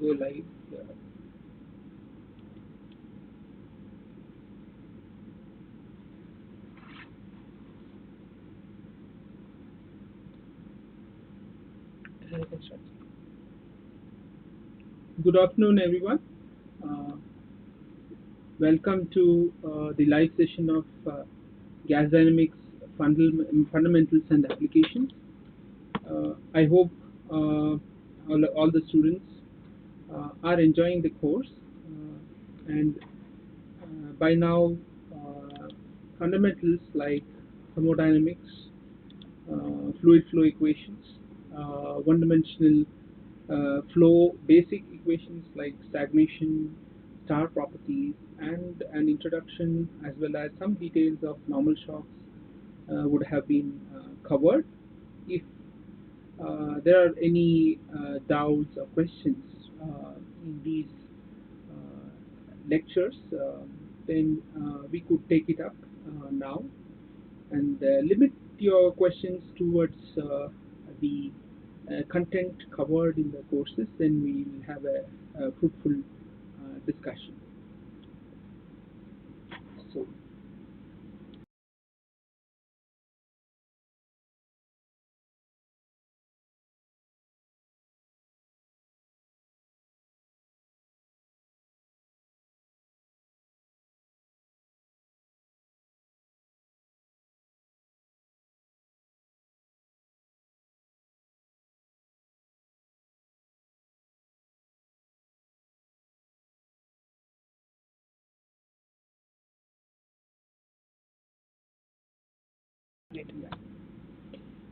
go live. Good afternoon, everyone. Uh, Welcome to the live session of Gas Dynamics Fundamentals and Applications. I hope all the students are enjoying the course, and by now, fundamentals like thermodynamics, fluid flow equations, one-dimensional flow basic equations like stagnation, star properties, and an introduction as well as some details of normal shocks would have been covered. If there are any doubts or questions in these lectures, then we could take it up now and limit your questions towards the content covered in the courses, then we will have a fruitful discussion. So,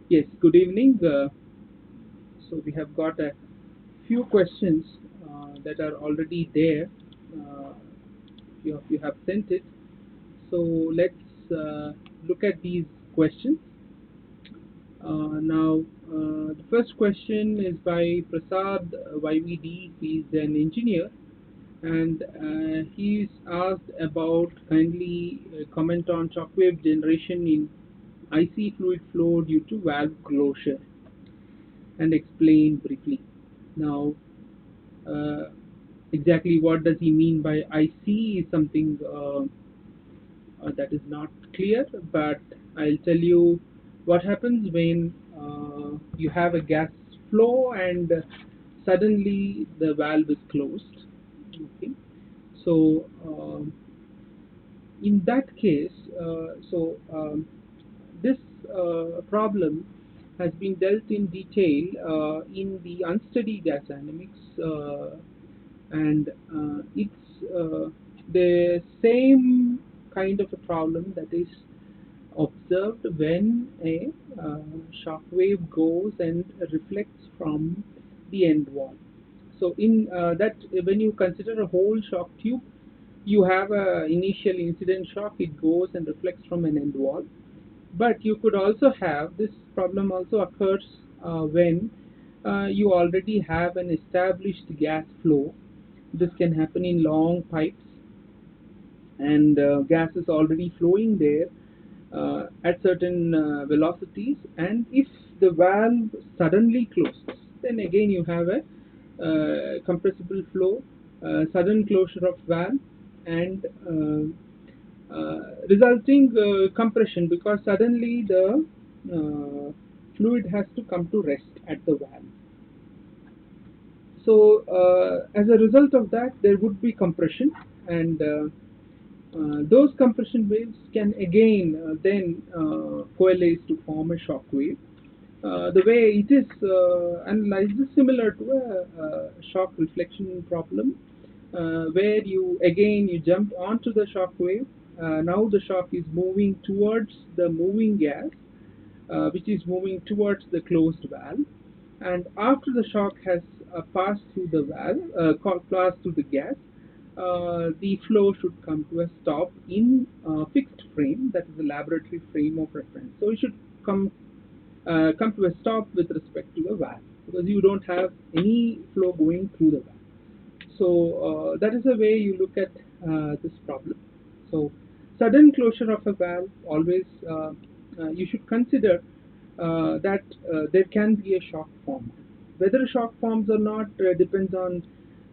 yes, good evening. So we have got a few questions that are already there. Few of you have sent it. So let's look at these questions. The first question is by Prasad YVD. He's an engineer, and he's asked about kindly comment on shockwave generation in IC fluid flow due to valve closure and explain briefly. Now, uh, exactly what does he mean by IC is something that is not clear, but I'll tell you what happens when you have a gas flow and suddenly the valve is closed. Okay, so in that case, this problem has been dealt in detail in the unsteady gas dynamics, and it's the same kind of a problem that is observed when a shock wave goes and reflects from the end wall. So in that, when you consider a whole shock tube, you have a initial incident shock, it goes and reflects from an end wall. But you could also have this problem also occurs when you already have an established gas flow. This can happen in long pipes, and gas is already flowing there at certain velocities, and if the valve suddenly closes, then again you have a compressible flow, sudden closure of valve, and resulting compression, because suddenly the fluid has to come to rest at the valve. So as a result of that, there would be compression, and those compression waves can again then coalesce to form a shock wave. The way it is analyzed is similar to a shock reflection problem, where you jump onto the shock wave. Now the shock is moving towards the moving gas, which is moving towards the closed valve, and after the shock has passed through the valve, passed through the gas, the flow should come to a stop in fixed frame, that is the laboratory frame of reference. So it should come to a stop with respect to the valve, because you don't have any flow going through the valve. So that is the way you look at this problem. So sudden closure of a valve, always you should consider that there can be a shock formed. Whether a shock forms or not depends on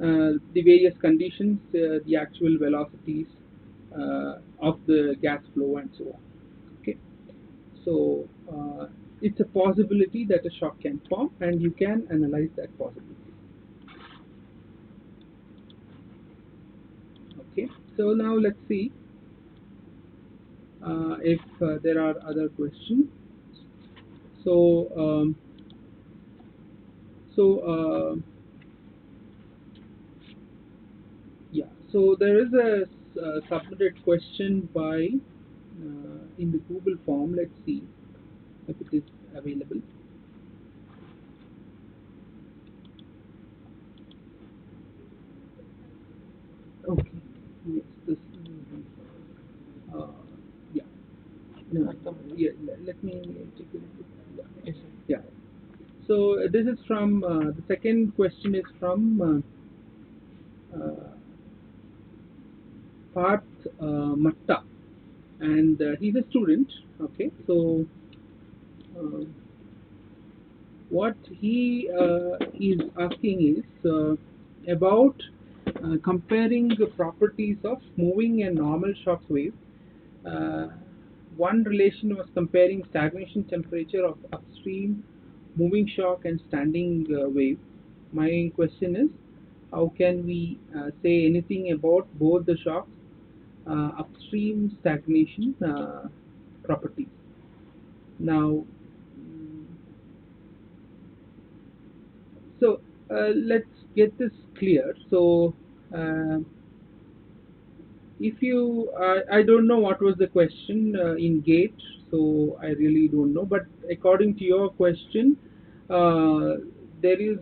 the various conditions, the actual velocities of the gas flow and so on. Okay, so it's a possibility that a shock can form, and you can analyze that possibility. Okay, so now let's see if there are other questions. So, so yeah, so there is a submitted question by in the Google form. Let's see if it is available. Okay, yes, this. Uh, yeah. No, yeah. Let me take a look. Yeah. Yes, sir. Yeah. So this is from the second question is from Parth Matta, and he's a student. Okay, so uh, what he is asking is about comparing the properties of moving and normal shock wave. Uh, One relation was comparing stagnation temperature of upstream moving shock and standing wave. My question is, how can we say anything about both the shocks, upstream stagnation properties? Now, so let's get this clear. So, uh, if you, I don't know what was the question in gate, so I really don't know. But according to your question, there is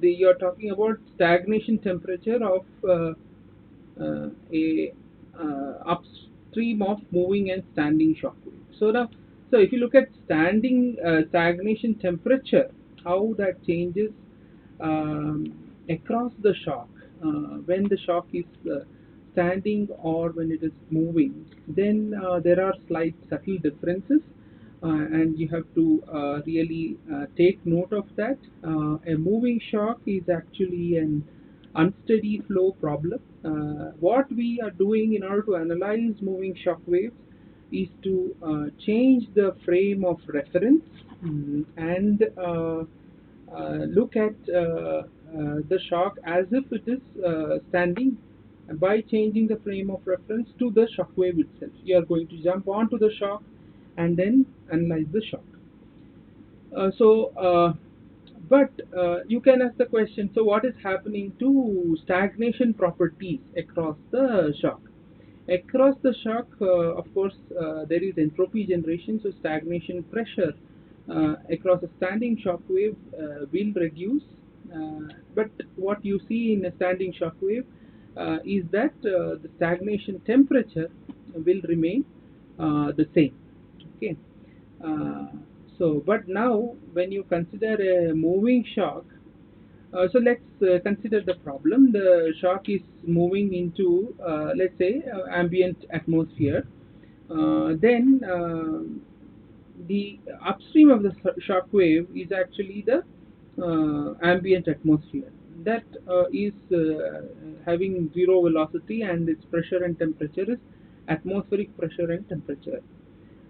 you're talking about stagnation temperature of a upstream of moving and standing shock wave. So now, so if you look at standing stagnation temperature, how that changes across the shock when the shock is standing or when it is moving, then there are slight subtle differences, and you have to really take note of that. A moving shock is actually an unsteady flow problem. What we are doing in order to analyze moving shock waves is to change the frame of reference, and look at the shock as if it is standing by changing the frame of reference to the shock wave itself. You are going to jump onto the shock and then analyze the shock. But you can ask the question, so what is happening to stagnation properties across the shock? Across the shock, of course, there is entropy generation, so stagnation pressure across a standing shock wave will reduce. But what you see in a standing shock wave is that the stagnation temperature will remain the same. Okay. Uh, but now when you consider a moving shock, so let's consider the problem. The shock is moving into, let's say, ambient atmosphere. Then the upstream of the shock wave is actually the ambient atmosphere. That is having zero velocity, and its pressure and temperature is atmospheric pressure and temperature.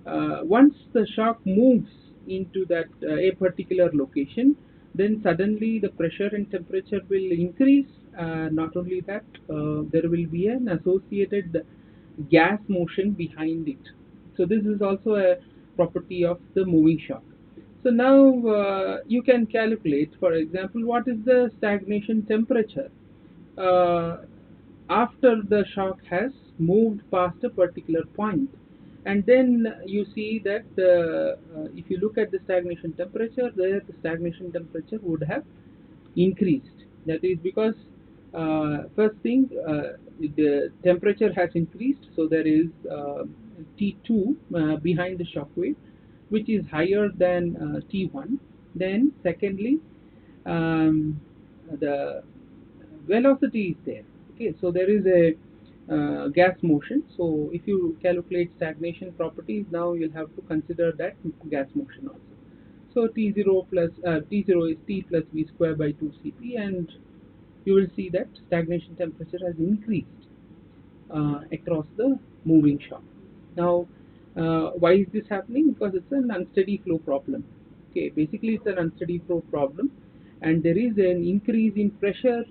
Once the shock moves into that a particular location, then suddenly the pressure and temperature will increase. Not only that, there will be an associated gas motion behind it. So this is also a property of the moving shock. So now you can calculate, for example, what is the stagnation temperature after the shock has moved past a particular point. And then you see that if you look at the stagnation temperature, there the stagnation temperature would have increased. That is because first thing, the temperature has increased, so there is T2 behind the shock wave, which is higher than T1. Then secondly, the velocity is there. Okay, so there is a gas motion. So if you calculate stagnation properties, now you'll have to consider that gas motion also. So T0 is T plus V square by 2 Cp, and you will see that stagnation temperature has increased across the moving shock. Now, why is this happening? Because it's an unsteady flow problem. Okay, basically it's an unsteady flow problem, and there is an increase in pressure,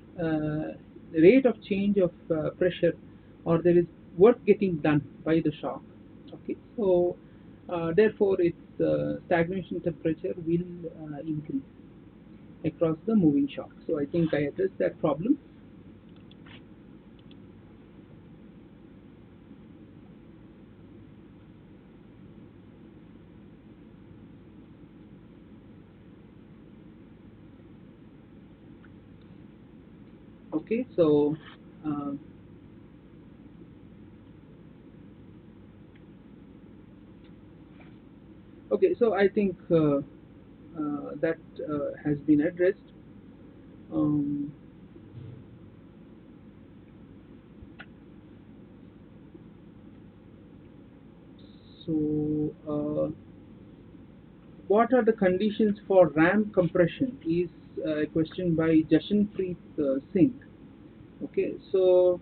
rate of change of pressure, or there is work getting done by the shock. Okay, so therefore its stagnation temperature will increase across the moving shock. So I think I addressed that problem. Okay, so okay, so I think that has been addressed. Um, so, what are the conditions for RAM compression? Is a question by Jashanpreet Singh. Okay, so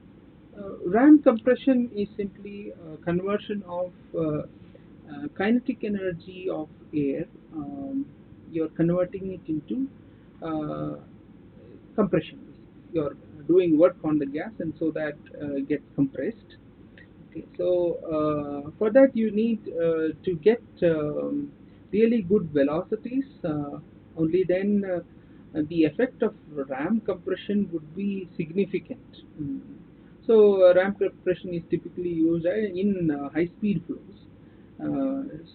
RAM compression is simply a conversion of kinetic energy of air. You're converting it into uh, compression. You're doing work on the gas, and so that gets compressed. Okay, so for that you need to get really good velocities. Only then the effect of ram compression would be significant. So ram compression is typically used in high-speed flows.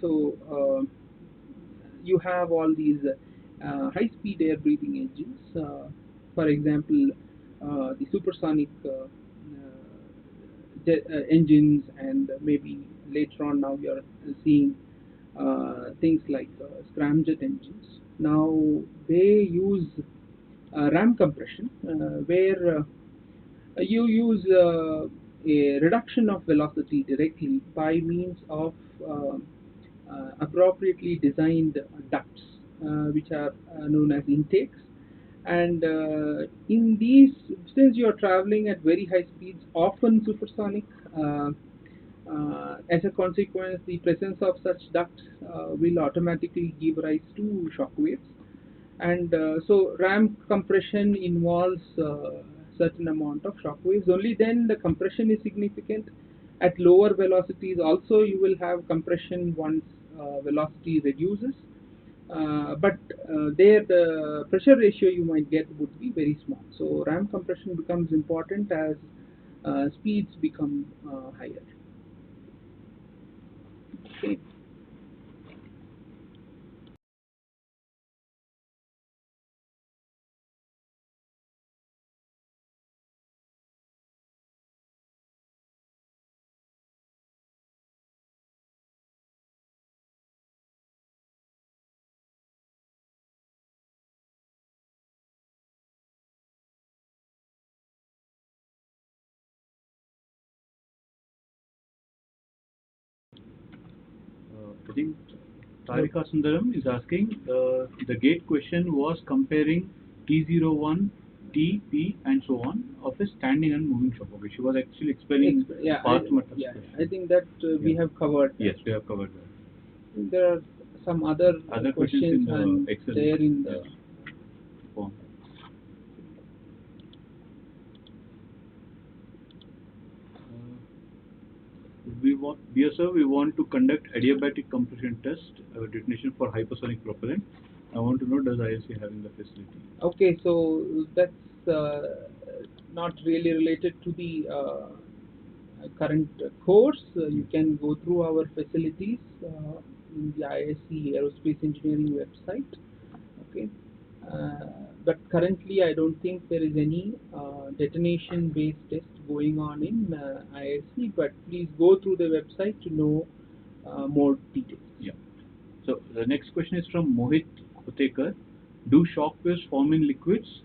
So you have all these high-speed air-breathing engines. For example, the supersonic engines, and maybe later on now we are seeing things like scramjet engines. Now they use ram compression, where you use a reduction of velocity directly by means of appropriately designed ducts, which are known as intakes. And in these, since you are traveling at very high speeds, often supersonic, as a consequence, the presence of such ducts will automatically give rise to shock waves. And so ram compression involves certain amount of shock waves. Only then the compression is significant. At lower velocities also you will have compression once velocity reduces, but there the pressure ratio you might get would be very small. So ram compression becomes important as speeds become higher. Okay. I think Tarika Sundaram is asking, the gate question was comparing T01, T, P, and so on of a standing and moving shock. Okay, she was actually explaining Yeah, I think that we have covered that. Yes, we have covered that. There are some other questions in and the Excel. there in the Form. Dear sir, we want to conduct adiabatic compression test detonation for hypersonic propellant. I want to know, does ISC having the facility? Okay, so that's not really related to the current course. You can go through our facilities in the ISC Aerospace Engineering website. Okay, but currently I don't think there is any detonation-based test going on in ISC. But please go through the website to know more details. Yeah. So the next question is from Mohit Kotekar. Do shock waves form in liquids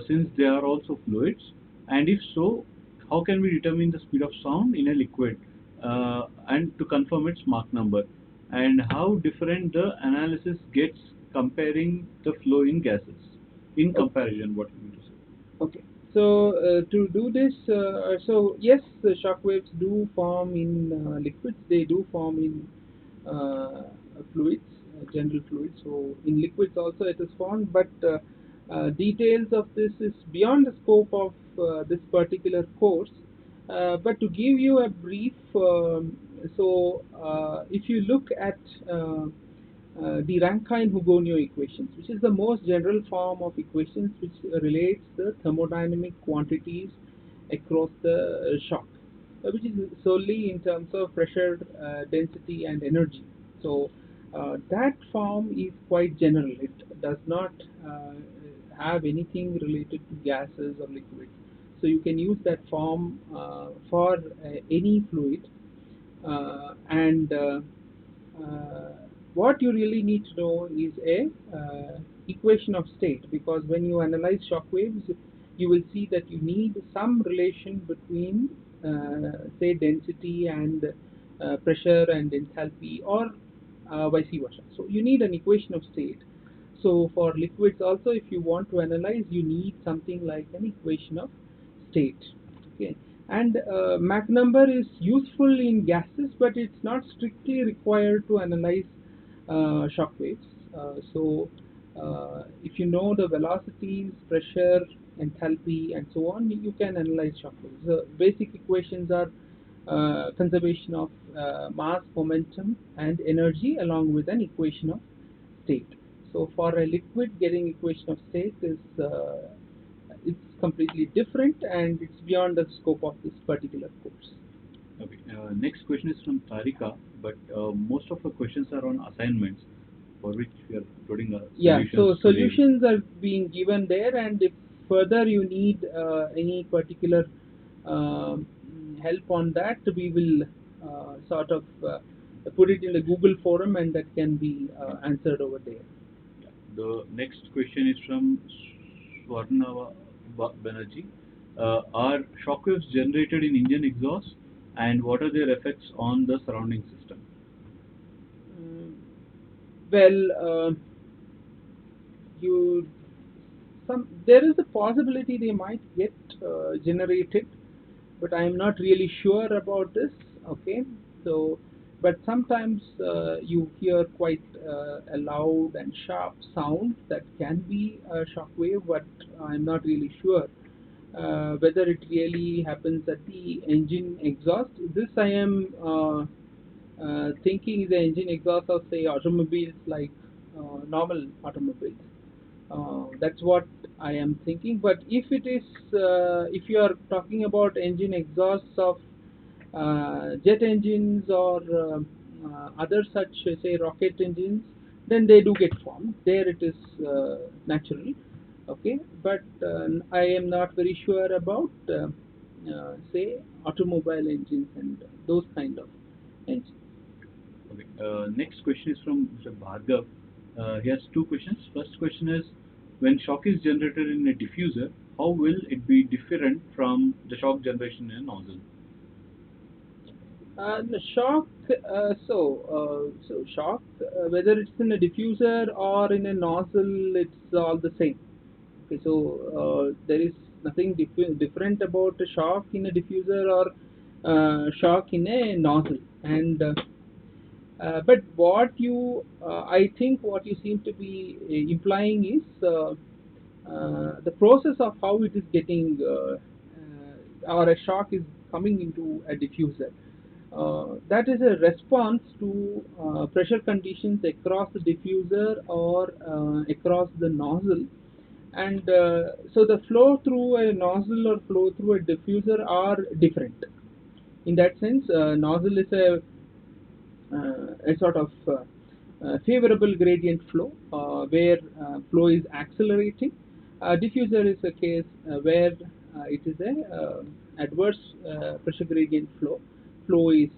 since they are also fluids? And if so, how can we determine the speed of sound in a liquid and to confirm its Mach number? And how different the analysis gets comparing the flow in gases? In comparison, what you mean to say? Okay. To do this, so yes, the shock waves do form in liquids. They do form in fluids, general fluids. So in liquids also it is formed, but details of this is beyond the scope of this particular course. But to give you a brief, if you look at the Rankine-Hugoniot equations, which is the most general form of equations which relates the thermodynamic quantities across the shock, which is solely in terms of pressure, density, and energy. So that form is quite general. It does not have anything related to gases or liquids. So you can use that form for any fluid, and uh, what you really need to know is a equation of state, because when you analyze shock waves, you will see that you need some relation between say density and pressure and enthalpy, or vice versa. So you need an equation of state. So for liquids also, if you want to analyze, you need something like an equation of state. Okay, and Mach number is useful in gases, but it's not strictly required to analyze shock waves. If you know the velocities, pressure, enthalpy, and so on, you can analyze shock waves. The basic equations are conservation of mass, momentum, and energy, along with an equation of state. So for a liquid, getting equation of state is it's completely different, and it's beyond the scope of this particular course. Okay. Next question is from Tarika, but most of the questions are on assignments, for which we are uploading Yeah, so solutions today. solutions are being given there, and if further you need any particular um help on that, we will sort of put it in the Google forum, and that can be answered over there. Yeah. The next question is from Swarnava Banerjee. Are shockwaves generated in engine exhaust, and what are their effects on the surrounding system? Mm, well, you some there is a possibility they might get generated, but I am not really sure about this. Okay, so but sometimes you hear quite a loud and sharp sound that can be a shock wave, but I'm not really sure whether it really happens at the engine exhaust. This I am thinking is the engine exhaust of, say, automobiles, like normal automobiles. That's what I am thinking. But if it is, if you are talking about engine exhausts of jet engines or other such, say, rocket engines, then they do get formed. There it is natural. Okay, but I am not very sure about, say, automobile engines and those kind of engines. Okay. Next question is from Mr. Bhargav. He has two questions. First question is, when shock is generated in a diffuser, how will it be different from the shock generation in a nozzle? The shock, so shock, whether it's in a diffuser or in a nozzle, it's all the same. Okay, so there is nothing different about a shock in a diffuser or shock in a nozzle. And but I think what you seem to be implying is the process of how it is getting, or a shock is coming into a diffuser. That is a response to pressure conditions across the diffuser or across the nozzle. And so the flow through a nozzle or flow through a diffuser are different. In that sense, nozzle is a sort of favorable gradient flow where flow is accelerating. Diffuser is a case where it is a adverse pressure gradient flow. Flow is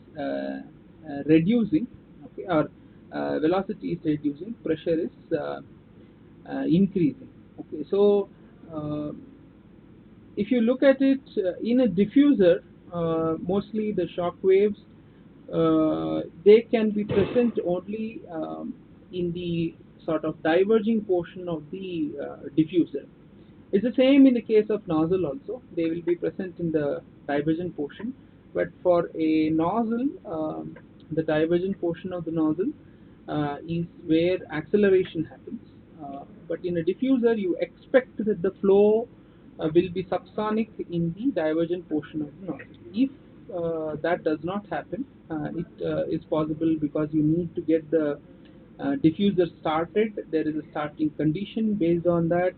reducing, okay, or velocity is reducing, pressure is increasing. Okay, so uh, if you look at it in a diffuser, mostly the shock waves, they can be present only in the sort of diverging portion of the diffuser. It's the same in the case of nozzle also. They will be present in the divergent portion, but for a nozzle, the divergent portion of the nozzle is where acceleration happens. But in a diffuser, you expect that the flow will be subsonic in the divergent portion of the nozzle. If that does not happen, it is possible because you need to get the diffuser started. There is a starting condition. Based on that,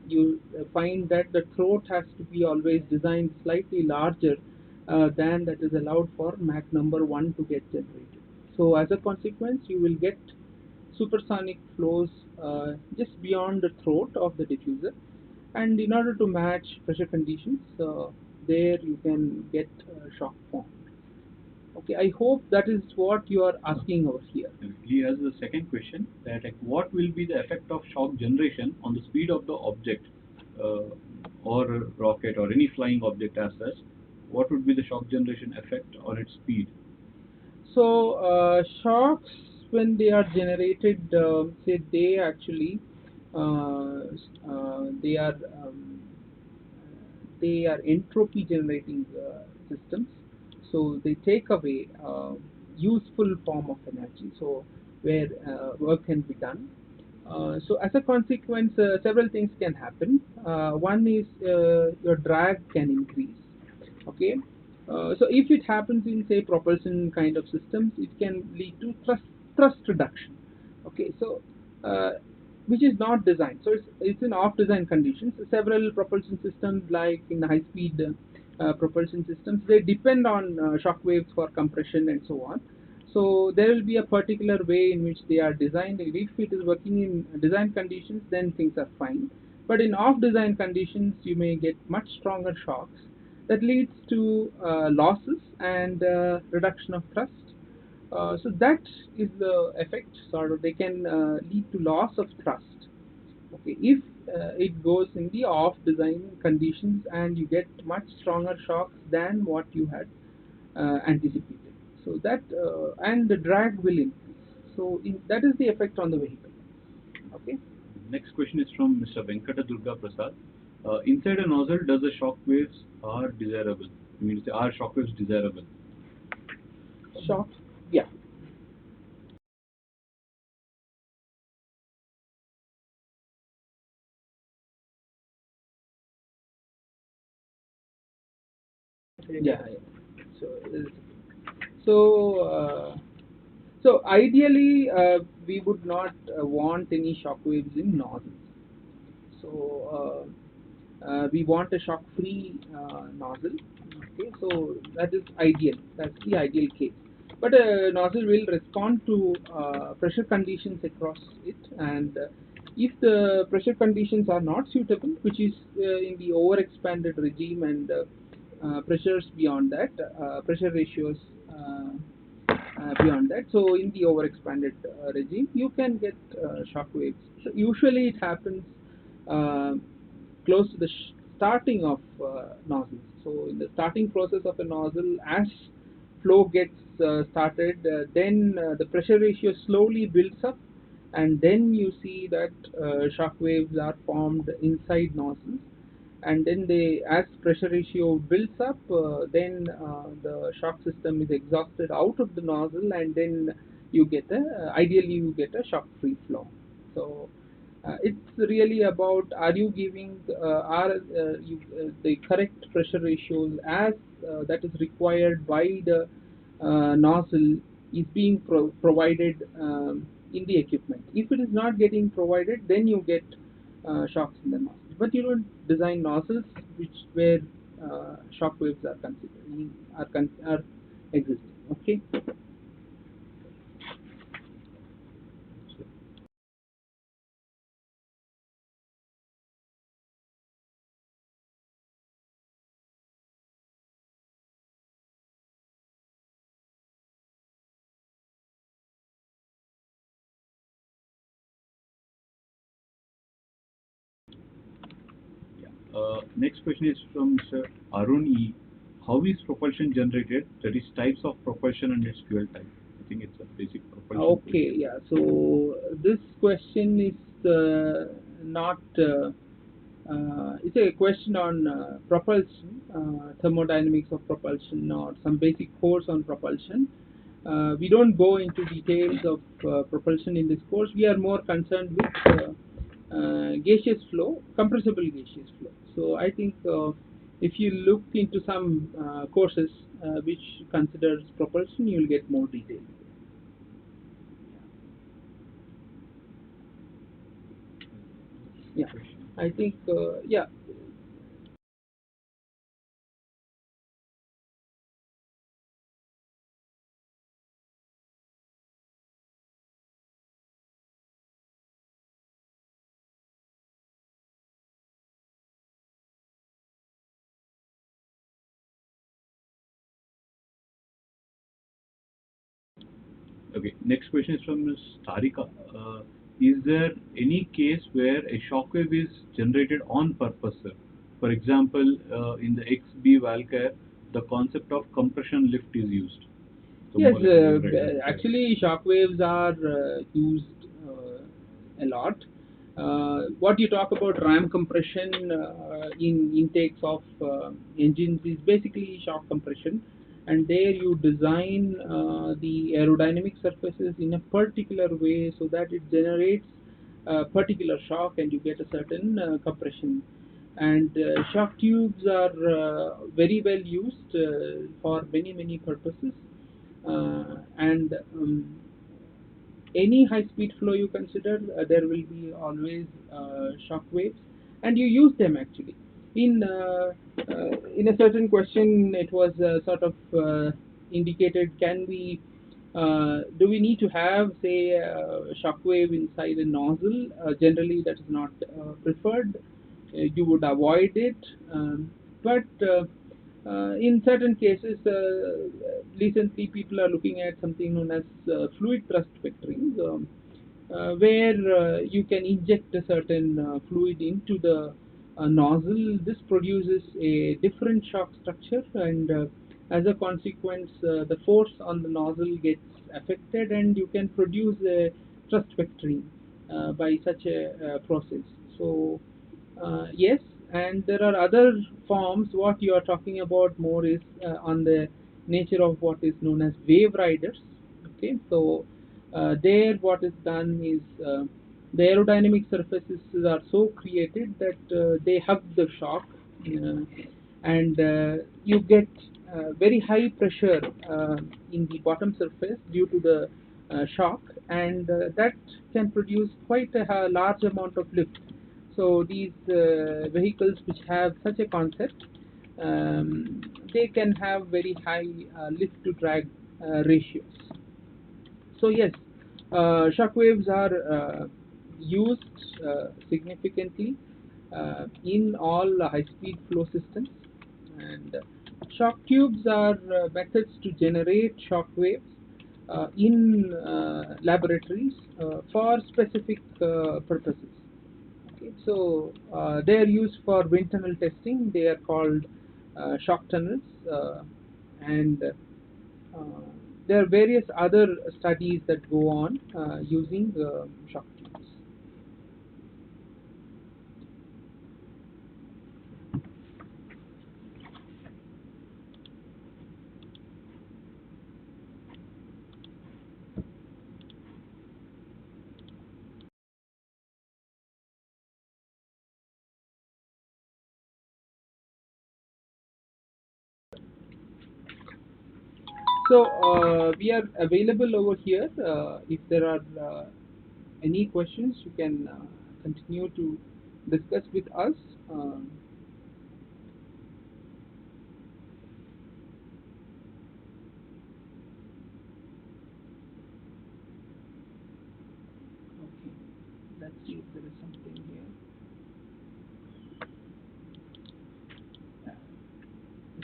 you find that the throat has to be always designed slightly larger than that is allowed for Mach number 1 to get generated. So as a consequence, you will get supersonic flows just beyond the throat of the diffuser, and in order to match pressure conditions, there you can get shock formed. Okay, I hope that is what you are asking over here. He has the second question that like, what will be the effect of shock generation on the speed of the object uh, or rocket or any flying object as such? What would be the shock generation effect on its speed? So shocks, when they are generated, say they actually they are entropy generating systems. So they take away useful form of energy. So where work can be done. So as a consequence, several things can happen. One is your drag can increase. Okay, so if it happens in say propulsion kind of systems, it can lead to thrust reduction. Okay, so which is not designed. So it's in off design conditions. Several propulsion systems, like in high speed propulsion systems, they depend on shock waves for compression and so on. So there will be a particular way in which they are designed. If it is working in design conditions, then things are fine. But in off design conditions, you may get much stronger shocks that leads to losses and reduction of thrust. So that is the effect. Sort of, they can lead to loss of thrust. Okay, if it goes in the off design conditions and you get much stronger shocks than what you had anticipated. So that and the drag will increase. So that is the effect on the vehicle. Okay. Next question is from Mr. Venkata Durga Prasad. Inside a nozzle, does the shock waves are desirable? I mean, are shock waves desirable? Shock. Yeah. Yeah. Yeah. So so so ideally we would not want any shock waves in nozzles. So we want a shock-free nozzle. Okay, so that is ideal. That's the ideal case. But a nozzle will respond to pressure conditions across it, and if the pressure conditions are not suitable, which is in the overexpanded regime and pressures beyond that, pressure ratios beyond that. So in the overexpanded regime, you can get shock waves. So usually it happens uh, close to the starting of nozzles. So in the starting process of a nozzle, as flow gets started, then the pressure ratio slowly builds up, and then you see that shock waves are formed inside nozzles, and then they, as pressure ratio builds up, then the shock system is exhausted out of the nozzle, and then you get a ideally you get a shock free flow. So it's really about, are you giving the correct pressure ratios as that is required by the nozzle is being provided in the equipment. If it is not getting provided, then you get shocks in the nozzle. But you don't design nozzles which where shock waves are considered are existing. Okay. Yeah. Next question is from Mr. Arun E. How is propulsion generated? That is types of propulsion and its fuel type. I think it's a basic propulsion Okay, question. yeah. So this question is not it's a question on propulsion, thermodynamics of propulsion, or some basic course on propulsion. We don't go into details of propulsion in this course. We are more concerned with gaseous flow, compressible gaseous flow. So I think if you look into some courses which considers propulsion, you will get more detail. Yeah, I think yeah. Okay, next question is from Ms. Tarika. Is there any case where a shockwave is generated on purpose, sir? For example, in the XB Valkyr, the concept of compression lift is used. So Yes, more like a wave rider. actually shock waves are used a lot. What you talk about ram compression in intakes of engines is basically shock compression, and there you design the aerodynamic surfaces in a particular way so that it generates a particular shock and you get a certain compression. And shock tubes are very well used for many purposes, and any high speed flow you consider, there will be always shock waves, and you use them actually in a certain question. It was sort of indicated, can we do we need to have, say, a shock wave inside a nozzle? Generally that is not preferred. You would avoid it, but in certain cases, recently people are looking at something known as fluid thrust vectoring, where you can inject a certain fluid into the nozzle. This produces a different shock structure, and as a consequence, the force on the nozzle gets affected, and you can produce a thrust vectoring by such a process. So yes, and there are other forms. What you are talking about more is on the nature of what is known as wave riders. Okay, so there what is done is the aerodynamic surfaces are so created that they hug the shock, and you get very high pressure in the bottom surface due to the shock, and that can produce quite a large amount of lift. So these vehicles which have such a concept, they can have very high lift to drag ratios. So yes, shockwaves are used significantly in all high-speed flow systems, and shock tubes are methods to generate shock waves in laboratories for specific purposes. Okay, so they are used for wind tunnel testing. They are called shock tunnels, and there are various other studies that go on using shock tubes. So we are available over here. If there are any questions, you can continue to discuss with us. Um, okay, let's see if there is something here.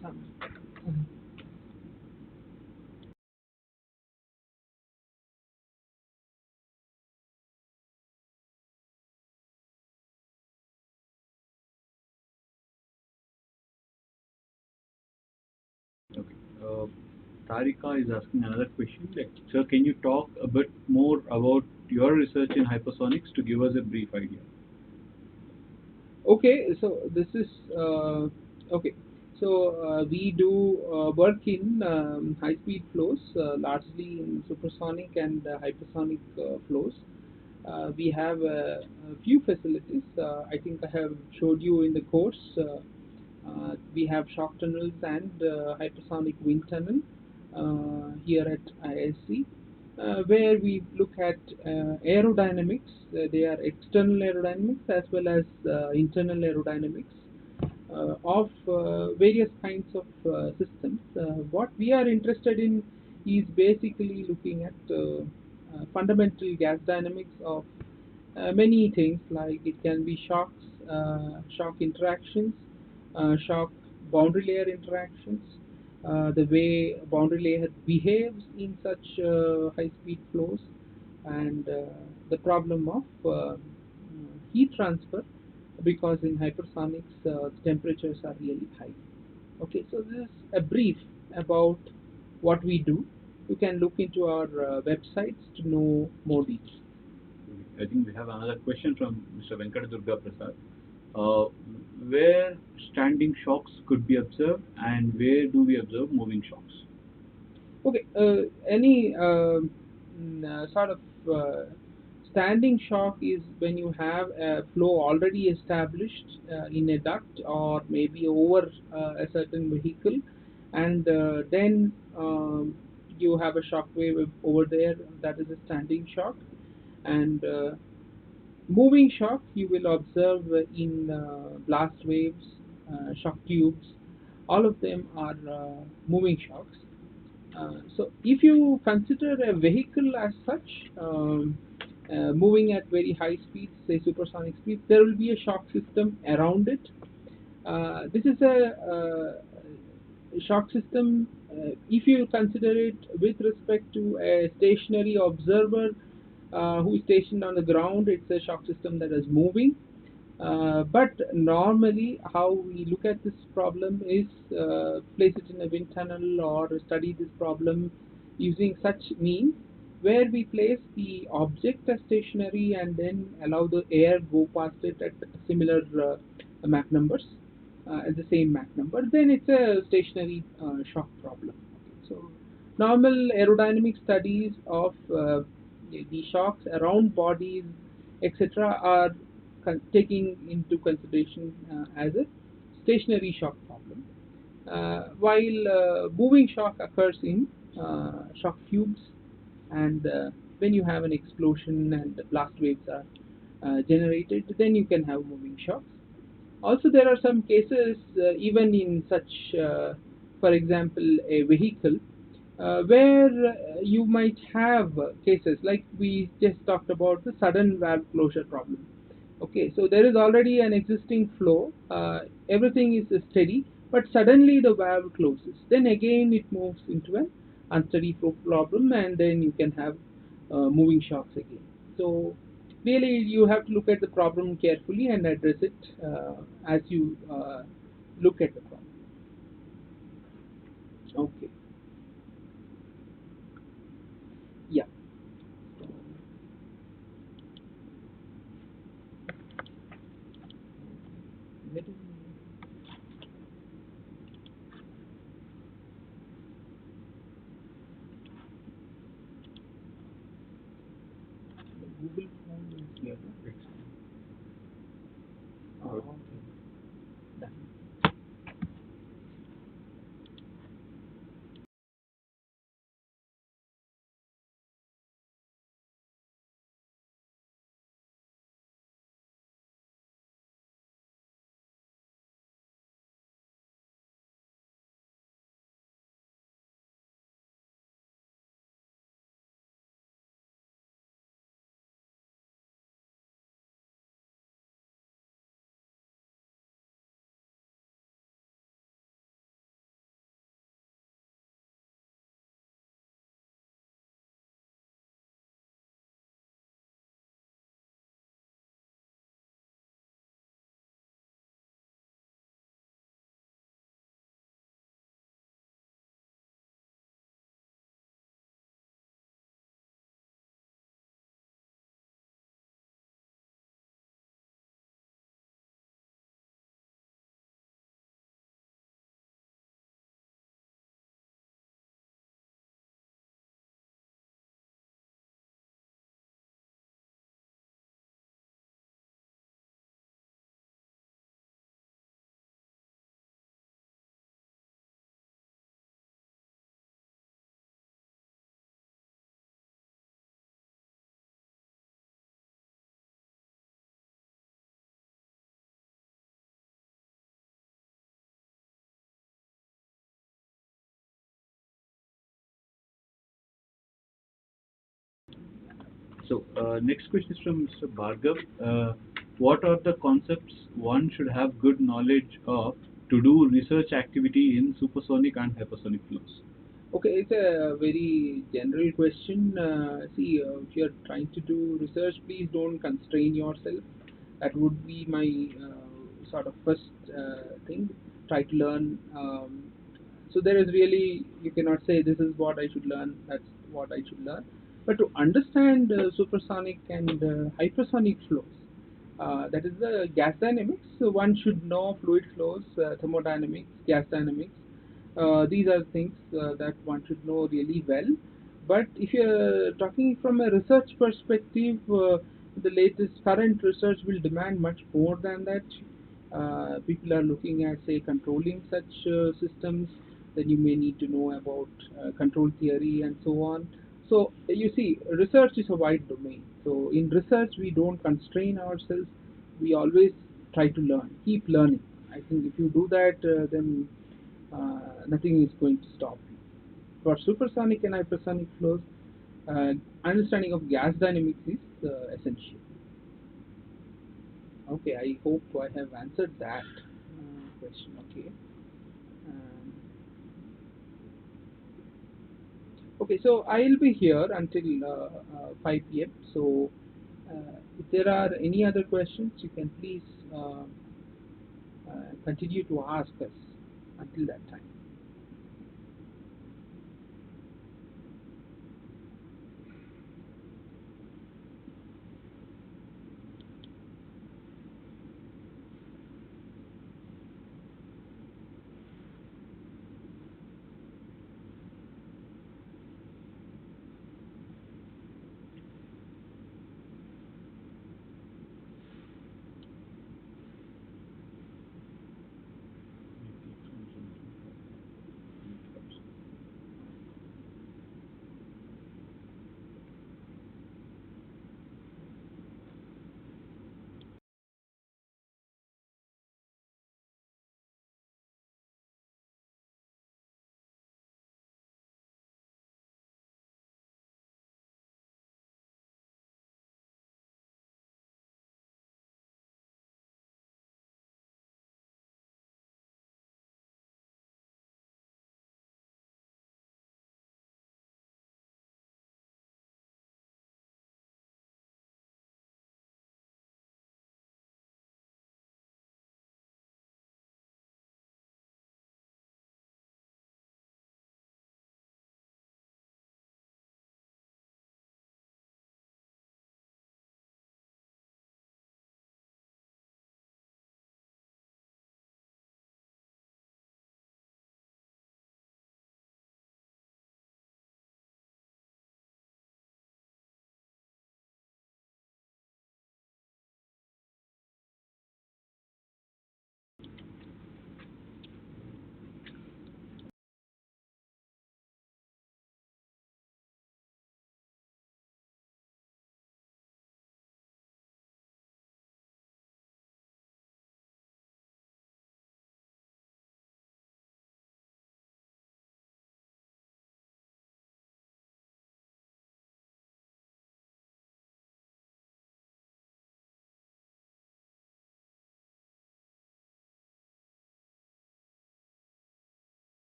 Some. Okay. Tarika is asking another question. Like, sir, can you talk a bit more about your research in hypersonics to give us a brief idea? Okay, so this is okay. So we do work in high-speed flows, largely in supersonic and hypersonic flows. We have a few facilities. I think I have showed you in the course. We have shock tunnels and hypersonic wind tunnel here at ISC, where we look at aerodynamics. They are external aerodynamics as well as internal aerodynamics of various kinds of systems. What we are interested in is basically looking at fundamental gas dynamics of many things, like it can be shocks, shock interactions, shock boundary layer interactions, the way boundary layer behaves in such high speed flows, and the problem of heat transfer, because in hypersonics the temperatures are really high. Okay, so this is a brief about what we do. You can look into our websites to know more details. I think we have another question from Mr. Venkata Durga Prasad. Uh, where standing shocks could be observed, and where do we observe moving shocks? Okay, any sort of standing shock is when you have a flow already established in a duct or maybe over a certain vehicle, and then you have a shock wave over there. That is a standing shock. And moving shock you will observe in blast waves, shock tubes. All of them are moving shocks. So if you consider a vehicle as such, moving at very high speeds, say supersonic speeds, there will be a shock system around it. This is a shock system. If you consider it with respect to a stationary observer who is stationed on the ground, it's a shock system that is moving. But normally, how we look at this problem is place it in a wind tunnel or study this problem using such means, where we place the object as stationary and then allow the air go past it at similar Mach numbers, at the same Mach number. Then it's a stationary shock problem. Okay, so normal aerodynamic studies of the shocks around bodies, etc., are taking into consideration as a stationary shock problem, while moving shock occurs in shock tubes, and when you have an explosion and blast waves are generated, then you can have moving shocks. Also, there are some cases, even in such, for example, a vehicle, where you might have cases like we just talked about the sudden valve closure problem. Okay, so there is already an existing flow, everything is steady, but suddenly the valve closes. Then again it moves into an unsteady flow problem, and then you can have moving shocks again. So really you have to look at the problem carefully and address it as you look at the problem. Okay, yeah. So, let me- the Google form is here. Okay. Done. So next question is from Mr. Bhargav. What are the concepts one should have good knowledge of to do research activity in supersonic and hypersonic flows? Okay, it's a very general question. See, if you're trying to do research, please don't constrain yourself. That would be my sort of first thing. Try to learn. So there is really, you cannot say this is what I should learn, that's what I should learn. But to understand supersonic and hypersonic flows, that is the gas dynamics. So one should know fluid flows, thermodynamics, gas dynamics. These are things that one should know really well. But if you're talking from a research perspective, the latest current research will demand much more than that. People are looking at, say, controlling such systems. Then you may need to know about control theory and so on. So you see, research is a wide domain. So in research, we don't constrain ourselves. We always try to learn, keep learning. I think if you do that, then nothing is going to stop you. For supersonic and hypersonic flows, understanding of gas dynamics is essential. Okay, I hope I have answered that question. Okay. Um, okay, so I'll be here until 5 p.m. So if there are any other questions, you can please continue to ask us until that time.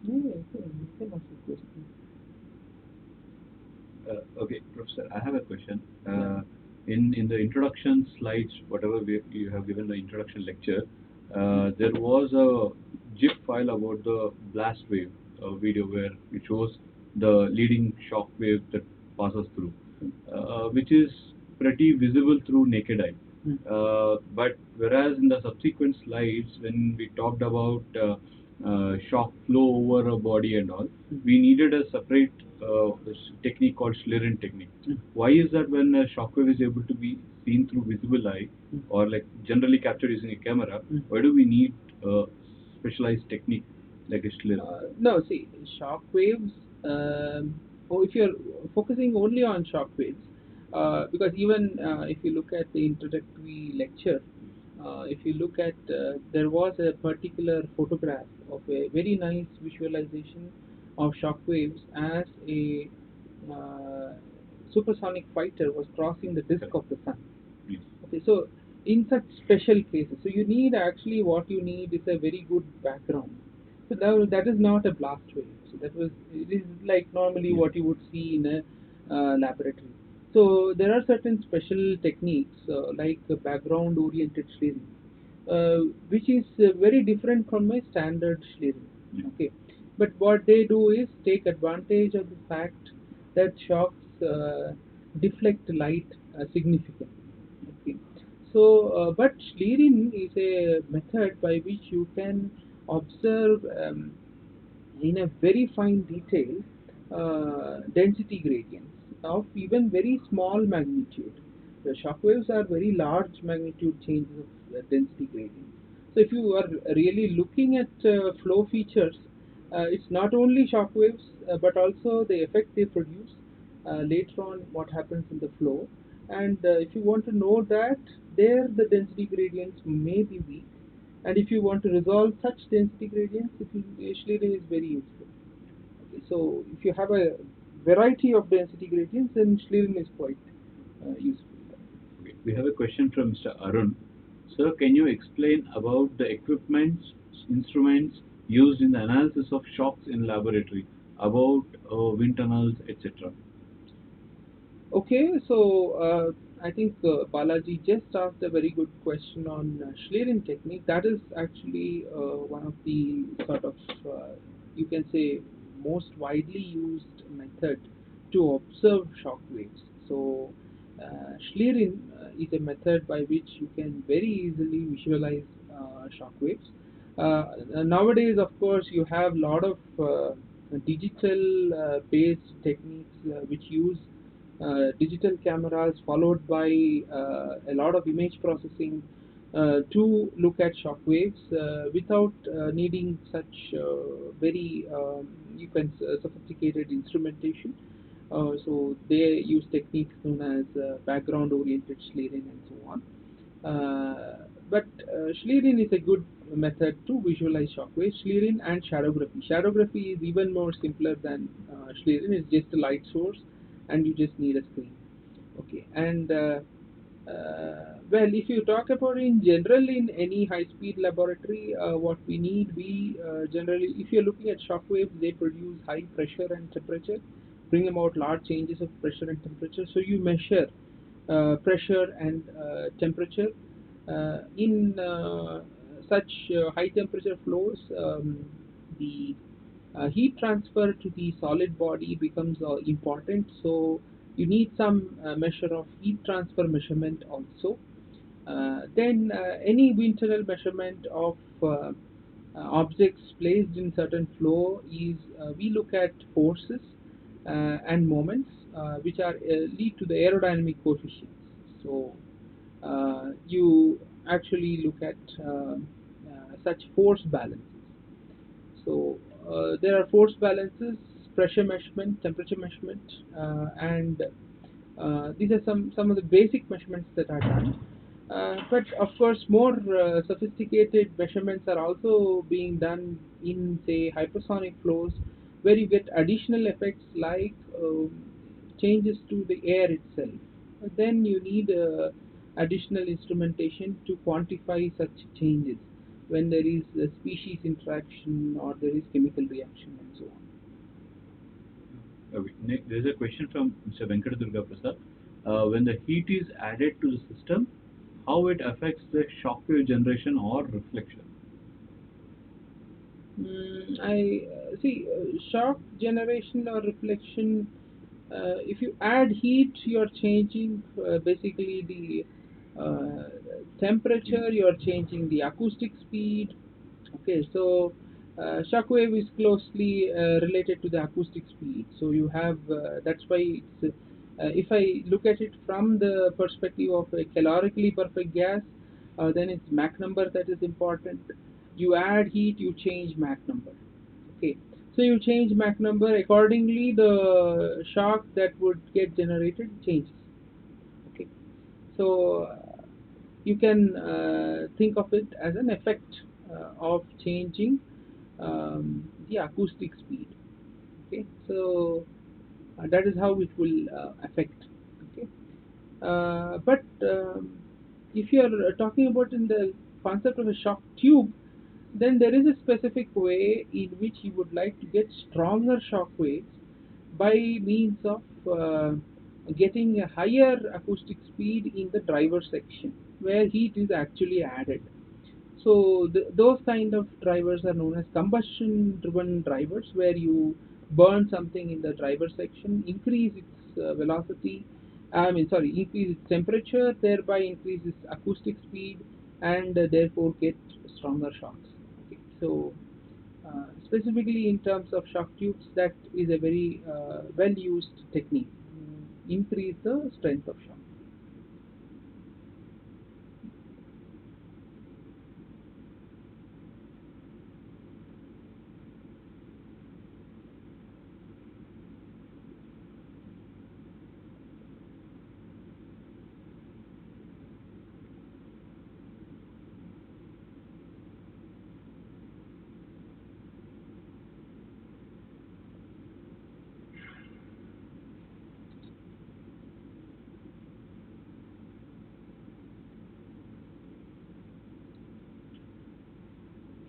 Yeah, you can ask a question. Okay, Professor, I have a question. Yeah. In the introduction slides, whatever you have given the introduction lecture, there was a GIF file about the blast wave video where it shows the leading shock wave that passes through. which is pretty visible through naked eye. Mm. But whereas in the subsequent slides, when we talked about shock flow over a body and all, we needed a separate technique called Schlieren technique. Why is that when a shockwave is able to be seen through visible eye or like generally captured using a camera, why do we need a specialized technique like a Schlieren? No, see, shock waves. Or if you're focusing only on shock waves, because even if you look at the introductory lecture, if you look at there was a particular photograph of a very nice visualization of shock waves as a supersonic fighter was crossing the disk of the sun. Yes. Okay, so in such special cases, so you need actually what you need is a very good background. So that is not a blast wave. So it is like normally what you would see in a laboratory. So there are certain special techniques like background oriented Schlieren, which is very different from a standard Schlieren. Okay, but what they do is take advantage of the fact that shocks deflect light significantly. Okay. So, but Schlieren is a method by which you can observe in a very fine detail density gradients of even very small magnitude. The shock waves are very large magnitude changes of density gradient. So if you are really looking at flow features, it's not only shock waves but also the effect they produce later on what happens in the flow. And if you want to know that, there the density gradients may be weak, and if you want to resolve such density gradients, Schlieren is very useful. Okay, so if you have a variety of density gradients, then Schlieren is quite useful. Okay. We have a question from Mr. Arun. Sir, can you explain about the equipments, instruments used in the analysis of shocks in laboratory, about wind tunnels, etc.? Okay, so I think Balaji just asked a very good question on Schlieren technique. That is actually one of the sort of, you can say, most widely used method to observe shock waves. So Schlieren is a method by which you can very easily visualize shock waves. Nowadays, of course, you have a lot of digital based techniques which use digital cameras followed by a lot of image processing to look at shock waves without needing such very sophisticated instrumentation. So they use techniques known as background oriented Schlieren and so on. But Schlieren is a good method to visualize shock waves. Schlieren and shadowgraphy. Shadowgraphy is even more simpler than Schlieren. It's just a light source and you just need a screen. Okay, and well, if you talk about in general in any high-speed laboratory, what we need, we generally, if you're looking at shock waves, they produce high pressure and temperature, bring about large changes of pressure and temperature. So you measure pressure and temperature in such high temperature flows. The heat transfer to the solid body becomes important, so you need some measure of heat transfer measurement also. Then any wind tunnel measurement of objects placed in certain flow is we look at forces and moments which are lead to the aerodynamic coefficients. So you actually look at such force balances. So there are force balances, pressure measurement, temperature measurement, and these are some of the basic measurements that are done. But of course, more sophisticated measurements are also being done in, say, hypersonic flows, where you get additional effects like changes to the air itself. Then you need additional instrumentation to quantify such changes when there is a species interaction or there is chemical reaction and so on. Okay. There is a question from Mr. Venkatadurga Prasad. When the heat is added to the system, how it affects the shockwave generation or reflection? I see shock generation or reflection. if you add heat, you're changing basically the temperature, you're changing the acoustic speed. Okay, so shockwave is closely related to the acoustic speed. So you have that's why it's, if I look at it from the perspective of a calorically perfect gas, then it's Mach number that is important. You add heat, you change Mach number. Okay, so you change Mach number accordingly. The shock that would get generated changes. Okay, so you can think of it as an effect of changing the acoustic speed. Okay, so that is how it will affect. Okay, but if you are talking about in the concept of a shock tube, then there is a specific way in which you would like to get stronger shock waves by means of getting a higher acoustic speed in the driver section where heat is actually added. So those kind of drivers are known as combustion driven drivers, where you burn something in the driver section, increase its velocity, increase its temperature, thereby increase its acoustic speed, and therefore get stronger shocks. Okay. So specifically in terms of shock tubes, that is a very well used technique to increase the strength of shock.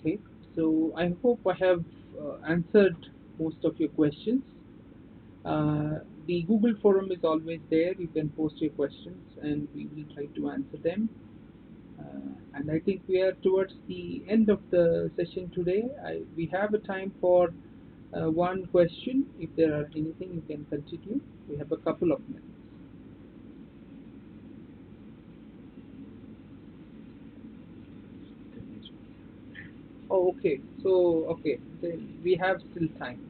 Okay, so I hope I have answered most of your questions. The Google forum is always there. You can post your questions and we will try to answer them. And I think we are towards the end of the session today. We have a time for one question. If there are anything, you can continue. We have a couple of minutes. Oh, okay. So, okay, then we have still time.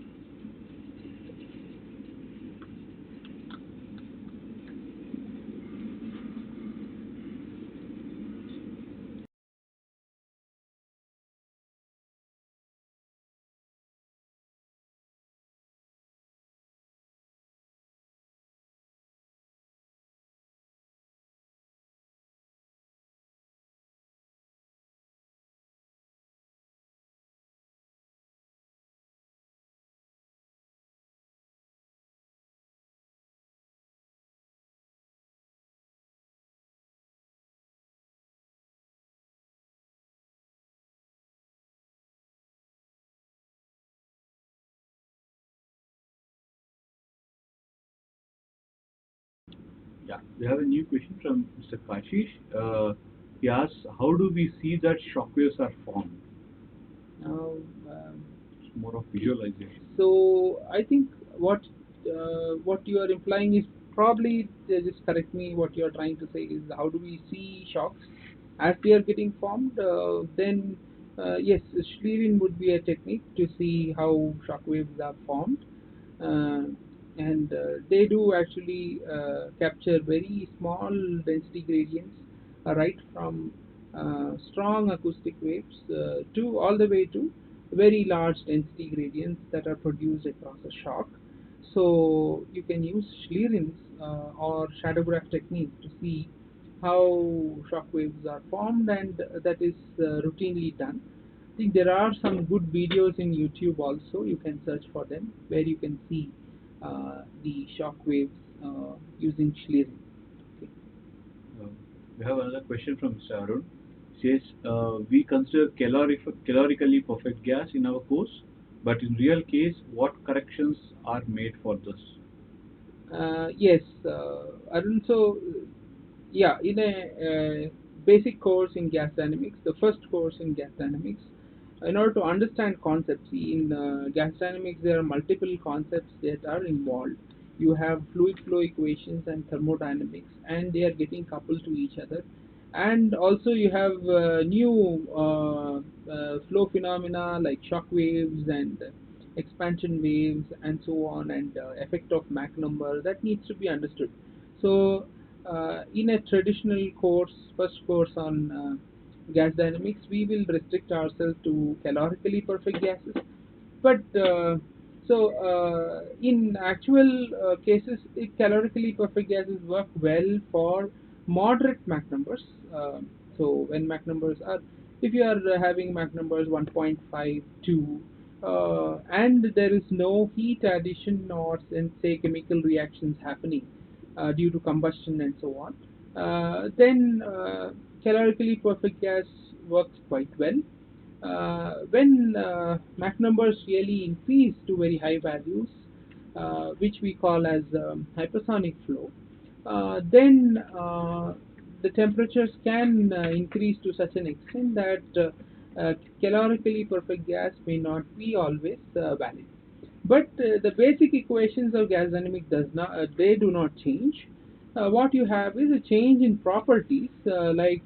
Yeah, we have a new question from Mr. Kashish. He asks, how do we see that shockwaves are formed? Now, um, It's more of visualization. So I think what you are implying is probably just correct me. What you are trying to say is how do we see shocks as they are getting formed? Then yes, Schlieren would be a technique to see how shock waves are formed, uh, and they do actually capture very small density gradients, right from strong acoustic waves to all the way to very large density gradients that are produced across a shock. So you can use Schlierin's or shadowgraph technique to see how shock waves are formed, and that is routinely done. I think there are some good videos in YouTube also. You can search for them where you can see the shock waves using Schlieren. Okay. Uh, we have another question from Mr. Arun. Says, we consider calorically perfect gas in our course, but in real case, what corrections are made for this? Yes, Arun. So, yeah, in a basic course in gas dynamics, the first course in gas dynamics, in order to understand concepts, see, in gas dynamics there are multiple concepts that are involved. you have fluid flow equations and thermodynamics, and they are getting coupled to each other. And also you have new flow phenomena like shock waves and expansion waves and so on, and effect of Mach number that needs to be understood. So in a traditional course, first course on gas dynamics, we will restrict ourselves to calorically perfect gases. But in actual cases, calorically perfect gases work well for moderate Mach numbers. So when Mach numbers are, if you are having Mach numbers 1.52, and there is no heat addition or say chemical reactions happening due to combustion and so on, then calorically perfect gas works quite well. When Mach numbers really increase to very high values, which we call as hypersonic flow, then the temperatures can increase to such an extent that calorically perfect gas may not be always valid. But the basic equations of gas dynamics does not they do not change. What you have is a change in properties like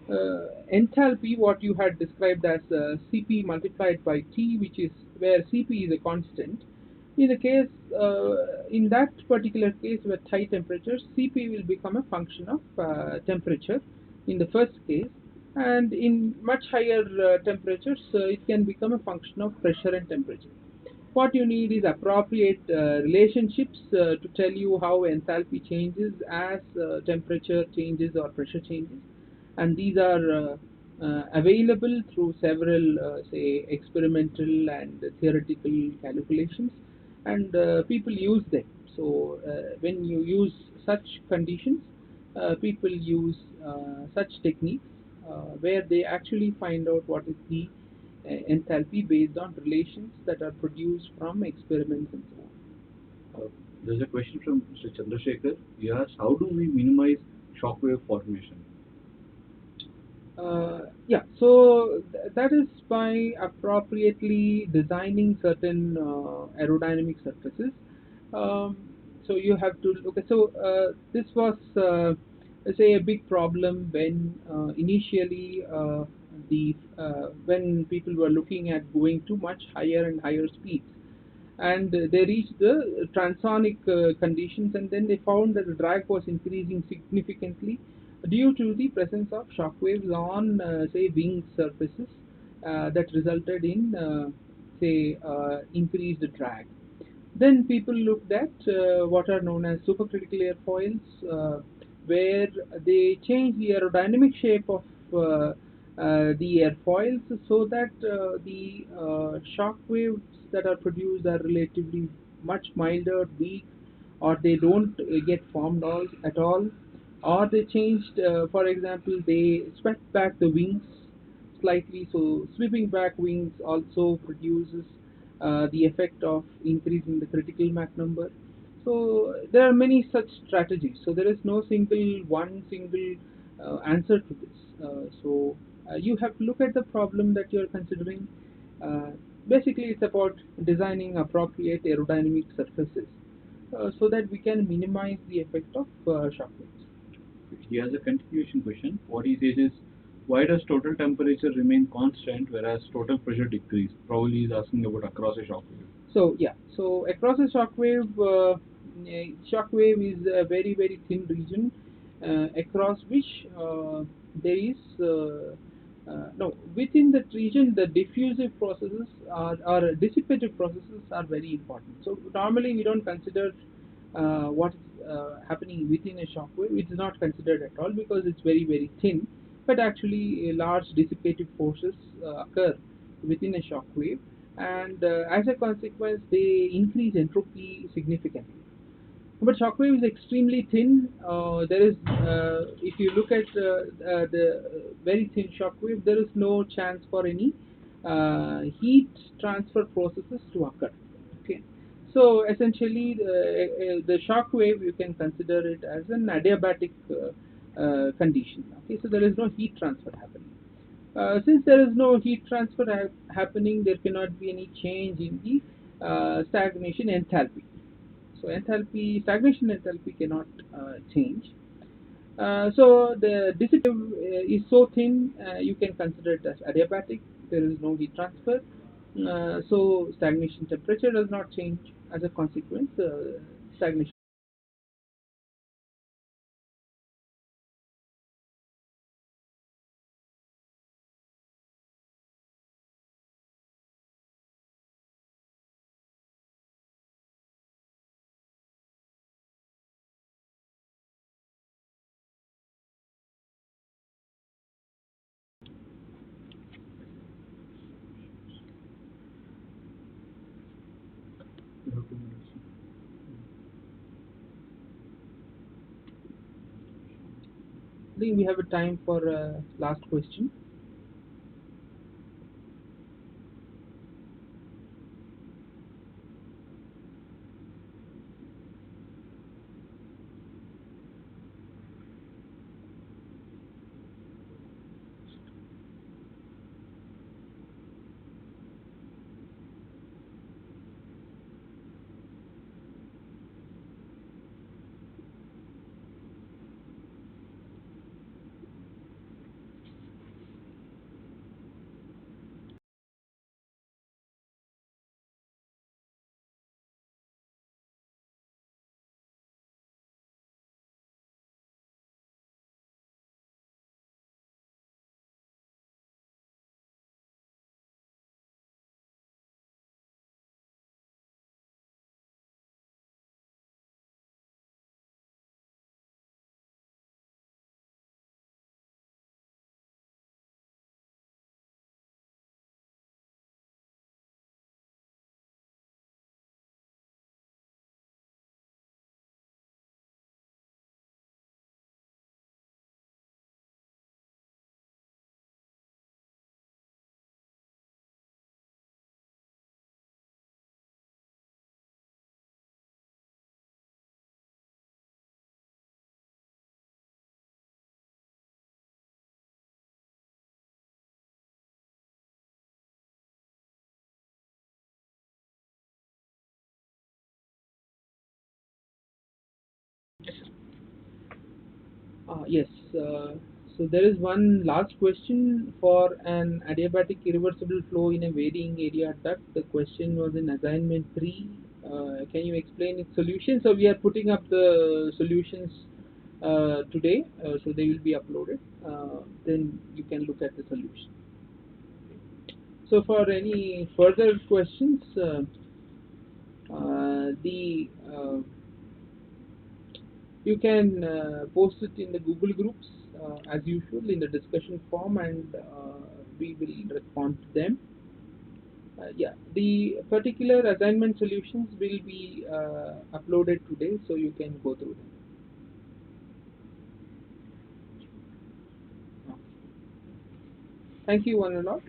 enthalpy, what you had described as Cp multiplied by T, which is where Cp is a constant. In the case, in that particular case with high temperatures, Cp will become a function of temperature in the first case, and in much higher temperatures, it can become a function of pressure and temperature. What you need is appropriate relationships to tell you how enthalpy changes as temperature changes or pressure changes, and these are available through several, say, experimental and theoretical calculations, and people use them. So when you use such conditions, people use such techniques where they actually find out what is the enthalpy based on relations that are produced from experiments and so on. There's a question from Mr. Chandrasekhar. He asks, how do we minimize shockwave formation? Yeah, so that is by appropriately designing certain aerodynamic surfaces. Um, so you have to look at, so this was, let's say, a big problem when initially when people were looking at going to much higher and higher speeds, and they reached the transonic conditions, and then they found that the drag was increasing significantly due to the presence of shock waves on say wing surfaces that resulted in say increased drag. Then people looked at what are known as supercritical airfoils, where they change the aerodynamic shape of the airfoils so that the shock waves that are produced are relatively much milder, weak, or they don't get formed at all, or they changed, for example, they swept back the wings slightly, so sweeping back wings also produces the effect of increasing the critical Mach number. So there are many such strategies. So there is no single answer to this. You have to look at the problem that you are considering. Basically, it's about designing appropriate aerodynamic surfaces so that we can minimize the effect of shock waves. He has a continuation question. What he says is, why does total temperature remain constant whereas total pressure decrease? Probably he's asking about across a shockwave. So yeah, so across a shockwave is a very thin region across which there is no, within that region the diffusive processes or dissipative processes are very important. So normally we don't consider what is happening within a shockwave. It is not considered at all because it's very thin, but actually large dissipative forces occur within a shockwave, and as a consequence they increase entropy significantly. But shockwave is extremely thin. There is, if you look at the very thin shockwave, there is no chance for any heat transfer processes to occur. Okay, so essentially the shockwave you can consider it as an adiabatic condition. Okay, so there is no heat transfer happening. Since there is no heat transfer happening, there cannot be any change in the stagnation enthalpy. So enthalpy, stagnation enthalpy cannot change. So the dissipative is so thin, you can consider it as adiabatic. There is no heat transfer. So stagnation temperature does not change. As a consequence, stagnation. You have 2 minutes. I think we have a time for last question. Yes. So there is one last question for an adiabatic irreversible flow in a varying area duct. The question was in assignment 3. Can you explain its solution? So we are putting up the solutions today, so they will be uploaded. Then you can look at the solution. So for any further questions, the you can post it in the Google groups as usual in the discussion form, and we will respond to them. Yeah, the particular assignment solutions will be uploaded today, so you can go through them. Thank you, one and all.